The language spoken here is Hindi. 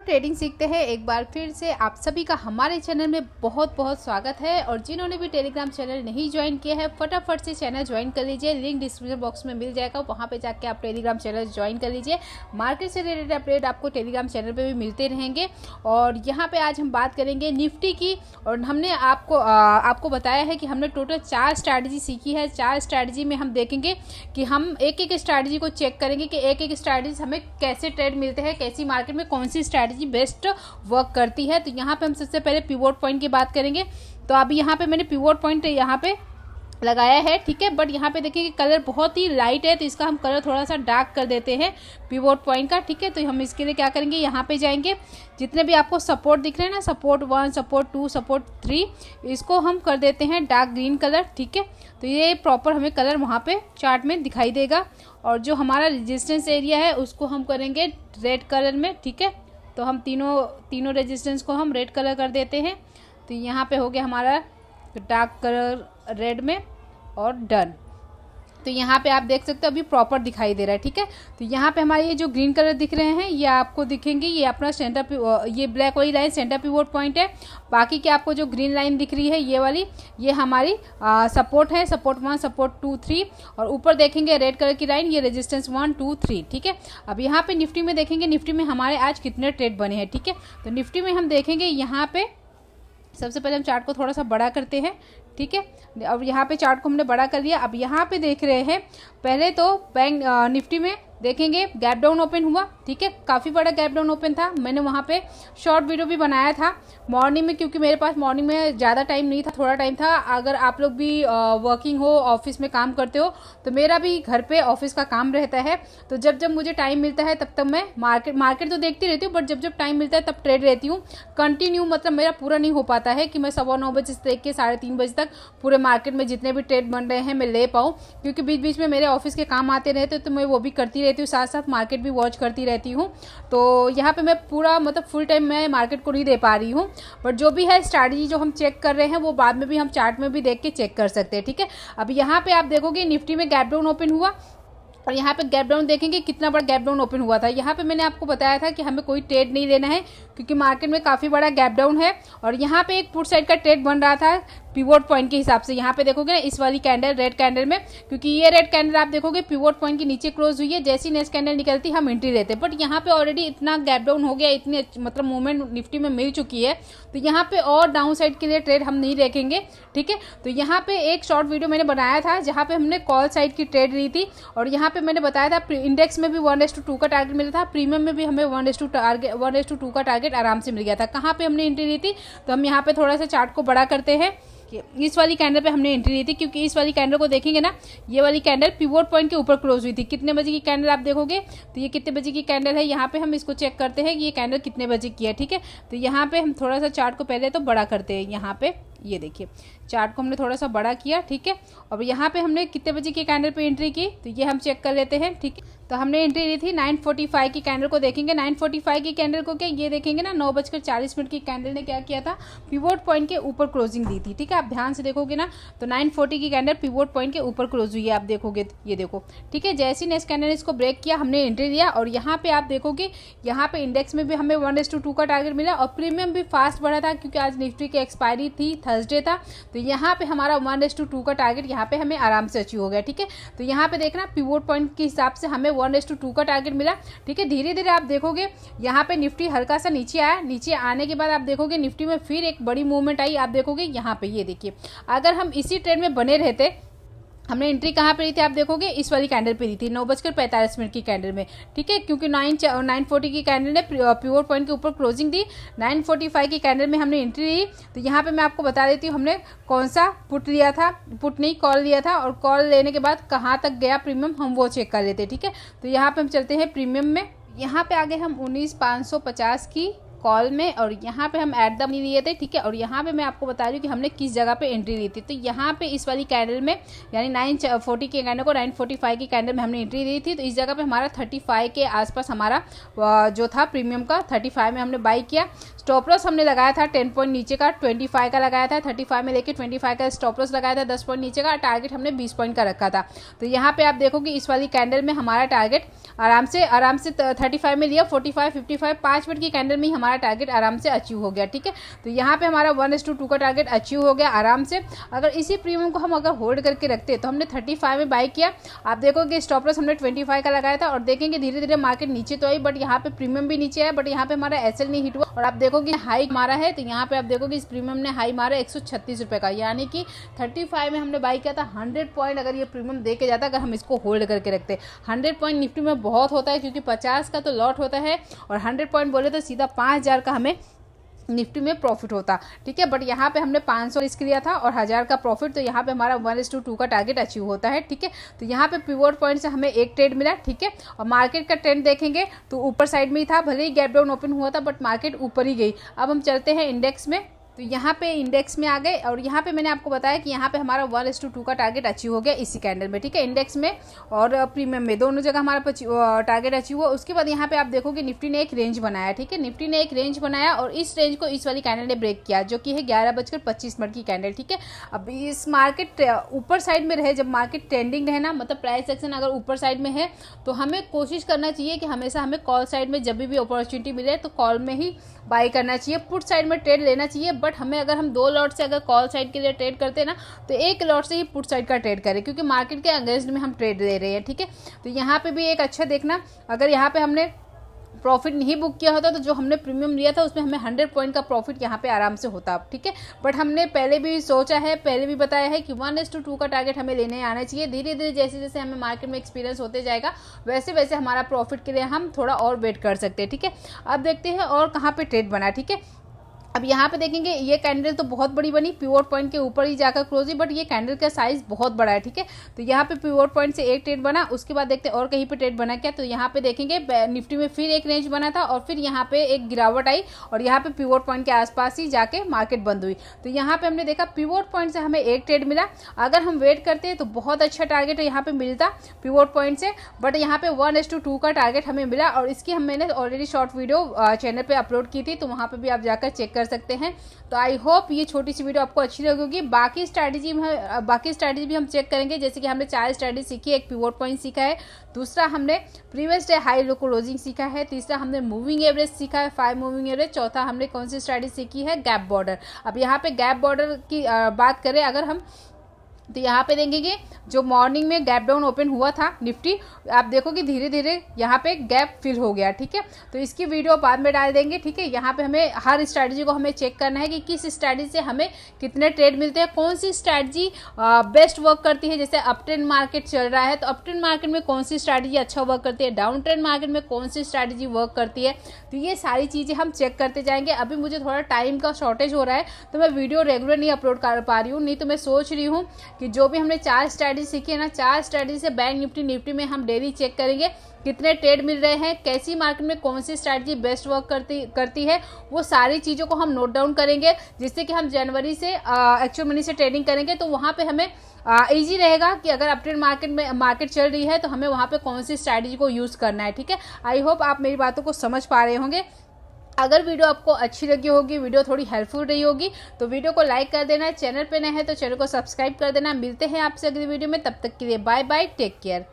ट्रेडिंग सीखते हैं एक बार फिर से आप सभी का हमारे चैनल में बहुत बहुत स्वागत है। और जिन्होंने भी टेलीग्राम चैनल नहीं ज्वाइन किया है फटाफट से चैनल ज्वाइन कर लीजिए, लिंक डिस्क्रिप्शन बॉक्स में मिल जाएगा, वहां पे जाके आप टेलीग्राम चैनल ज्वाइन कर लीजिए। मार्केट से रिलेटेड अपडेट आपको टेलीग्राम चैनल पे भी मिलते रहेंगे। और यहाँ पे आज हम बात करेंगे निफ्टी की। और हमने आपको बताया है कि हमने टोटल 4 स्ट्रैटेजी सीखी है। 4 स्ट्रैटेजी में हम देखेंगे कि हम एक एक स्ट्रैटेजी को चेक करेंगे कि एक एक स्ट्रैटेजी हमें कैसे ट्रेड मिलते हैं, कैसी मार्केट में कौन सी स्ट्रैटेजी बेस्ट वर्क करती है। तो यहाँ पे हम सबसे पहले पिवोट पॉइंट की बात करेंगे। तो अभी यहाँ पे मैंने पिवोट पॉइंट यहाँ पे लगाया है, ठीक है। बट यहाँ पे देखिए कि कलर बहुत ही लाइट है, तो इसका हम कलर थोड़ा सा डार्क कर देते हैं पिवोट पॉइंट का, ठीक है। तो हम इसके लिए क्या करेंगे, यहाँ पे जाएंगे, जितने भी आपको सपोर्ट दिख रहे हैं ना, सपोर्ट 1, सपोर्ट 2, सपोर्ट 3, इसको हम कर देते हैं डार्क ग्रीन कलर, ठीक है। तो ये प्रॉपर हमें कलर वहाँ पे चार्ट में दिखाई देगा। और जो हमारा रेजिस्टेंस एरिया है उसको हम करेंगे रेड कलर में, ठीक है। तो हम तीनों रेजिस्टेंस को हम रेड कलर कर देते हैं। तो यहाँ पे हो गया हमारा डार्क कलर रेड में और डन। तो यहाँ पे आप देख सकते हो अभी प्रॉपर दिखाई दे रहा है, ठीक है। तो यहाँ पे हमारे ये जो ग्रीन कलर दिख रहे हैं ये आपको दिखेंगे, ये अपना सेंटर, ये ब्लैक वाली लाइन सेंटर पिवोट पॉइंट है। बाकी की आपको जो ग्रीन लाइन दिख रही है ये वाली, ये हमारी सपोर्ट है, सपोर्ट 1, सपोर्ट 2, 3। और ऊपर देखेंगे रेड कलर की लाइन, ये रेजिस्टेंस 1, 2, 3, ठीक है। अब यहाँ पे निफ्टी में देखेंगे, निफ्टी में हमारे आज कितने ट्रेड बने हैं, ठीक है। तो निफ्टी में हम देखेंगे, यहाँ पे सबसे पहले हम चार्ट को थोड़ा सा बड़ा करते हैं, ठीक है। अब यहाँ पे चार्ट को हमने बड़ा कर लिया। अब यहाँ पे देख रहे हैं, पहले तो बैंक निफ्टी में देखेंगे गैप डाउन ओपन हुआ, ठीक है। काफ़ी बड़ा गैप डाउन ओपन था। मैंने वहाँ पे शॉर्ट वीडियो भी बनाया था मॉर्निंग में, क्योंकि मेरे पास मॉर्निंग में ज़्यादा टाइम नहीं था, थोड़ा टाइम था। अगर आप लोग भी वर्किंग हो, ऑफिस में काम करते हो, तो मेरा भी घर पे ऑफिस का काम रहता है। तो जब जब मुझे टाइम मिलता है तब मैं मार्केट तो देखती रहती हूँ, बट जब जब टाइम मिलता है तब ट्रेड रहती हूँ कंटिन्यू। मतलब मेरा पूरा नहीं हो पाता है कि मैं 9:15 बजे से लेकर 3:30 बजे तक पूरे मार्केट में जितने भी ट्रेड बन रहे हैं मैं ले पाऊँ, क्योंकि बीच बीच में मेरे ऑफिस के काम आते रहते, तो मैं वो भी करती रहती हूँ, साथ साथ मार्केट भी वॉच करती रहती हूँ। तो यहाँ पे मैं पूरा मतलब फुल टाइम मैं मार्केट को नहीं दे पा रही हूँ। बट जो भी है स्ट्रैटेजी जो हम चेक कर रहे हैं वो बाद में भी हम चार्ट में भी देख के चेक कर सकते हैं, ठीक है। अब यहाँ पे आप देखोगे निफ्टी में गैप डाउन ओपन हुआ, और यहाँ पे गैप डाउन देखेंगे कितना बड़ा गैप डाउन ओपन हुआ था। यहाँ पे मैंने आपको बताया था कि हमें कोई ट्रेड नहीं लेना है, क्योंकि मार्केट में काफ़ी बड़ा गैप डाउन है। और यहाँ पे एक पुट साइड का ट्रेड बन रहा था पिवोट पॉइंट के हिसाब से। यहाँ पे देखोगे इस वाली कैंडल रेड कैंडल में, क्योंकि ये रेड कैंडल आप देखोगे पिवोट पॉइंट के नीचे क्लोज हुई है, जैसी नेक्स्ट कैंडल निकलती हम एंट्री लेते। बट यहाँ पे ऑलरेडी इतना गैप डाउन हो गया, इतनी मतलब मूवमेंट निफ्टी में मिल चुकी है, तो यहाँ पे और डाउन साइड के लिए ट्रेड हम नहीं रखेंगे, ठीक है। तो यहाँ पे एक शॉर्ट वीडियो मैंने बनाया था जहाँ पे हमने कॉल साइड की ट्रेड ली थी। और यहाँ पे मैंने बताया था इंडेक्स में भी 1:2 का टारगेट मिला था, प्रीमियम में भी हमें 1:2 का टारगेट आराम से मिल गया था। कहाँ पे हमने एंट्री ली थी, तो हम यहाँ पे थोड़ा सा चार्ट को बड़ा करते हैं। इस वाली कैंडल पे हमने एंट्री ली थी, क्योंकि इस वाली कैंडल को देखेंगे ना, ये वाली कैंडल पिवोट पॉइंट के ऊपर क्लोज हुई थी। कितने बजे की कैंडल आप देखोगे, तो ये कितने बजे की कैंडल है, यहाँ पे हम इसको चेक करते हैं कि ये कैंडल कितने बजे की है, ठीक है। तो यहाँ पे हम थोड़ा सा चार्ट को पहले तो बड़ा करते हैं। यहाँ पे ये देखिए चार्ट को हमने थोड़ा सा बड़ा किया, ठीक है। और यहाँ पे हमने कितने बजे की कैंडल पे एंट्री की, तो ये हम चेक कर लेते हैं, ठीक है। तो हमने एंट्री ली थी 9:45 की कैंडल को देखेंगे। 9:45 की कैंडल को क्या ये देखेंगे ना, 9:40 की कैंडल ने क्या किया था, पिवोट पॉइंट के ऊपर क्लोजिंग दी थी, ठीक है। आप ध्यान से देखोगे ना, तो 9:40 की कैंडल पिवोट पॉइंट के ऊपर क्लोज हुई है, आप देखोगे ये देखो, ठीक है। जैसे नेक्स्ट कैंडल ने इसको ब्रेक किया, हमने एंट्री लिया। और यहाँ पे आप देखोगे, यहाँ पे इंडेक्स में भी हमें 1:2 का टारगेट मिला, और प्रीमियम भी फास्ट बढ़ा था, क्योंकि आज निफ्टी की एक्सपायरी थी, थर्सडे था। तो यहाँ पे हमारा 1:2 का टारगेट यहाँ पे हमें आराम से अचीव हो गया, ठीक है। तो यहाँ पे देखना पिवोट पॉइंट के हिसाब से हमें 1:2 का टारगेट मिला, ठीक है। धीरे धीरे आप देखोगे यहाँ पे निफ्टी हल्का सा नीचे आया, नीचे आने के बाद आप देखोगे निफ्टी में फिर एक बड़ी मूवमेंट आई। आप देखोगे यहाँ पे ये देखिए, अगर हम इसी ट्रेंड में बने रहते, हमने एंट्री कहाँ पे ली थी, आप देखोगे इस वाली कैंडल पे ली थी 9:45 की कैंडल में, ठीक है। क्योंकि 9:40 की कैंडल ने पिवोट पॉइंट के ऊपर क्लोजिंग दी, 9:45 की कैंडल में हमने एंट्री ली। तो यहाँ पे मैं आपको बता देती हूँ हमने कौन सा पुट लिया था, पुट नहीं कॉल लिया था, और कॉल लेने के बाद कहाँ तक गया प्रीमियम हम वो चेक कर लेते, ठीक है। तो यहाँ पे हम चलते हैं प्रीमियम में। यहाँ पे आगे हम 19,550 की कॉल में, और यहाँ पे हम एट द मनी लिए थे, ठीक है। और यहाँ पे मैं आपको बता रही हूँ कि हमने किस जगह पे एंट्री ली थी। तो यहाँ पे इस वाली कैंडल में, यानी 940 के कैंडल को 945 की कैंडल में हमने एंट्री दी थी। तो इस जगह पे हमारा 35 के आसपास हमारा जो था प्रीमियम का 35 में हमने बाई किया। स्टॉप लॉस हमने लगाया था 10 पॉइंट नीचे का, 25 का लगाया था, 35 में लेके 25 का स्टॉप लॉस लगाया था 10 पॉइंट नीचे का। टारगेट हमने 20 पॉइंट का रखा था। तो यहाँ पे आप देखो कि इस वाली कैंडल में हमारा टारगेट आराम से 35 में लिया, 45, 55, 5 मिनट की कैंडल में ही हमारा टारगेट आराम से अचीव हो गया, ठीक है। तो यहाँ पे हमारा 1:2 का टारगेट अचीव हो गया आराम से। अगर इसी प्रीमियम को हम अगर होल्ड करके रखते तो हमने 35 में बाई किया। आप देखोगे स्टॉप लॉस हमने 25 का लगाया था, और देखेंगे धीरे धीरे मार्केट नीचे तो आई, बट यहाँ पे प्रीमियम भी नीचे है, बट यहाँ पे हमारा एसएल नहीं हिट हुआ। और आप देखोगे हाई मारा है, तो यहाँ पे आप देखोगे इस प्रीमियम ने हाई मारा 136 रुपए का, यानी कि 35 में हमने बाई किया था। 100 पॉइंट अगर ये प्रीमियम दे के जाता, अगर हम इसको होल्ड करके रखते। 100 पॉइंट निफ्टी में बहुत होता है, क्योंकि 50 का तो लॉट होता है, और 100 पॉइंट बोले तो सीधा 5000 का हमें निफ्टी में प्रॉफिट होता, ठीक है। बट यहाँ पे हमने 500 रिस्क लिया था और 1000 का प्रॉफिट, तो यहाँ पे हमारा 1:2 का टारगेट अचीव होता है, ठीक है। तो यहाँ पे पिवोट पॉइंट से हमें एक ट्रेड मिला, ठीक है। और मार्केट का ट्रेंड देखेंगे तो ऊपर साइड में ही था, भले ही गैप डाउन ओपन हुआ था, बट मार्केट ऊपर ही गई। अब हम चलते हैं इंडेक्स में। तो यहाँ पे इंडेक्स में आ गए, और यहाँ पे मैंने आपको बताया कि यहाँ पे हमारा 1:2 का टारगेट अचीव हो गया इसी कैंडल में, ठीक है। इंडेक्स में और प्रीमियम में दोनों जगह हमारा टारगेट अचीव हुआ। उसके बाद यहाँ पे आप देखोगे निफ्टी ने एक रेंज बनाया, ठीक है। निफ्टी ने एक रेंज बनाया, और इस रेंज को इस वाली कैंडल ने ब्रेक किया, जो कि है 11:25 की कैंडल, ठीक है। अब इस मार्केट ऊपर साइड में रहे, जब मार्केट ट्रेंडिंग रहे ना, मतलब प्राइस एक्शन अगर ऊपर साइड में है, तो हमें कोशिश करना चाहिए कि हमेशा हमें कॉल साइड में जब भी अपॉर्चुनिटी मिले तो कॉल में ही बाई करना चाहिए, पुट साइड में ट्रेड लेना चाहिए। बट हमें अगर हम 2 लॉट से अगर कॉल साइड के लिए ट्रेड करते हैं ना, तो 1 लॉट से ही पुट साइड का ट्रेड करें, क्योंकि मार्केट के अगेंस्ट में हम ट्रेड ले रहे हैं, ठीक है। तो यहाँ पे भी एक अच्छा देखना, अगर यहाँ पे हमने प्रॉफिट नहीं बुक किया होता, तो जो हमने प्रीमियम लिया था उसमें हमें 100 पॉइंट का प्रॉफिट यहाँ पे आराम से होता, ठीक है। बट हमने पहले भी सोचा है, पहले भी बताया है कि 1:2 का टारगेट हमें लेने आना चाहिए। धीरे धीरे जैसे जैसे हमें मार्केट में एक्सपीरियंस होते जाएगा, वैसे वैसे हमारा प्रॉफिट के लिए हम थोड़ा और वेट कर सकते हैं, ठीक है। अब देखते हैं और कहाँ पे ट्रेड बना, ठीक है। अब यहाँ पे देखेंगे ये कैंडल तो बहुत बड़ी बनी, पिवोट पॉइंट के ऊपर ही जाकर क्लोज हुई, बट ये कैंडल का साइज बहुत बड़ा है, ठीक है। तो यहाँ पे पिवोट पॉइंट से एक ट्रेड बना, उसके बाद देखते हैं और कहीं पे ट्रेड बना क्या। तो यहाँ पे देखेंगे निफ्टी में फिर एक रेंज बना था, और फिर यहाँ पे एक गिरावट आई, और यहाँ पे पिवोट पॉइंट के आसपास ही जाके मार्केट बंद हुई। तो यहाँ पे हमने देखा पिवोट पॉइंट से हमें एक ट्रेड मिला। अगर हम वेट करते हैं तो बहुत अच्छा टारगेट यहाँ पे मिलता पिवोट पॉइंट से, बट यहाँ पे 1:2 का टारगेट हमें मिला, और इसकी मैंने ऑलरेडी शॉर्ट वीडियो चैनल पे अपलोड की थी, तो वहाँ पे भी आप जाकर चेक कर सकते हैं। तो आई होप ये छोटी सी वीडियो आपको अच्छी लगी होगी। बाकी स्ट्रैटेजी भी हम चेक करेंगे, जैसे कि हमने 4 स्ट्रैटेजी सीखी, एक पिवोट पॉइंट सीखा है, दूसरा हमने previous day high low closing सीखा है, तीसरा हमने मूविंग एवरेज सीखा है, 5 मूविंग एवरेज, चौथा हमने कौन सी स्ट्रैटेजी सीखी है, गैप बॉर्डर। अब यहाँ पे गैप बॉर्डर की बात करें अगर हम, तो यहाँ पे देखेंगे जो मॉर्निंग में गैप डाउन ओपन हुआ था निफ्टी, आप देखोगे धीरे धीरे यहाँ पे गैप फिल हो गया, ठीक है। तो इसकी वीडियो बाद में डाल देंगे, ठीक है। यहाँ पे हमें हर स्ट्रैटेजी को हमें चेक करना है कि किस स्ट्रैटेजी से हमें कितने ट्रेड मिलते हैं, कौन सी स्ट्रैटेजी बेस्ट वर्क करती है। जैसे अप ट्रेंड मार्केट चल रहा है, तो अप ट्रेंड मार्केट में कौन सी स्ट्रैटेजी अच्छा वर्क करती है, डाउन ट्रेंड मार्केट में कौन सी स्ट्रैटेजी वर्क करती है। तो ये सारी चीज़ें हम चेक करते जाएंगे। अभी मुझे थोड़ा टाइम का शॉर्टेज हो रहा है, तो मैं वीडियो रेगुलर नहीं अपलोड कर पा रही हूँ, नहीं तो मैं सोच रही हूँ कि जो भी हमने 4 स्ट्रैटेजी सीखी है ना, 4 स्ट्रैटेजी से बैंक निफ्टी में हम डेली चेक करेंगे कितने ट्रेड मिल रहे हैं, कैसी मार्केट में कौन सी स्ट्रैटेजी बेस्ट वर्क करती है, वो सारी चीज़ों को हम नोट डाउन करेंगे, जिससे कि हम जनवरी से एक्चुअल मनी से ट्रेडिंग करेंगे, तो वहाँ पे हमें ईजी रहेगा कि अगर अपट्रेंड मार्केट चल रही है तो हमें वहाँ पे कौन सी स्ट्रैटेजी को यूज़ करना है, ठीक है। आई होप आप मेरी बातों को समझ पा रहे होंगे। अगर वीडियो आपको अच्छी लगी होगी, वीडियो थोड़ी हेल्पफुल रही होगी, तो वीडियो को लाइक कर देना, चैनल पे नए हैं तो चैनल को सब्सक्राइब कर देना। मिलते हैं आपसे अगली वीडियो में, तब तक के लिए बाय बाय, टेक केयर।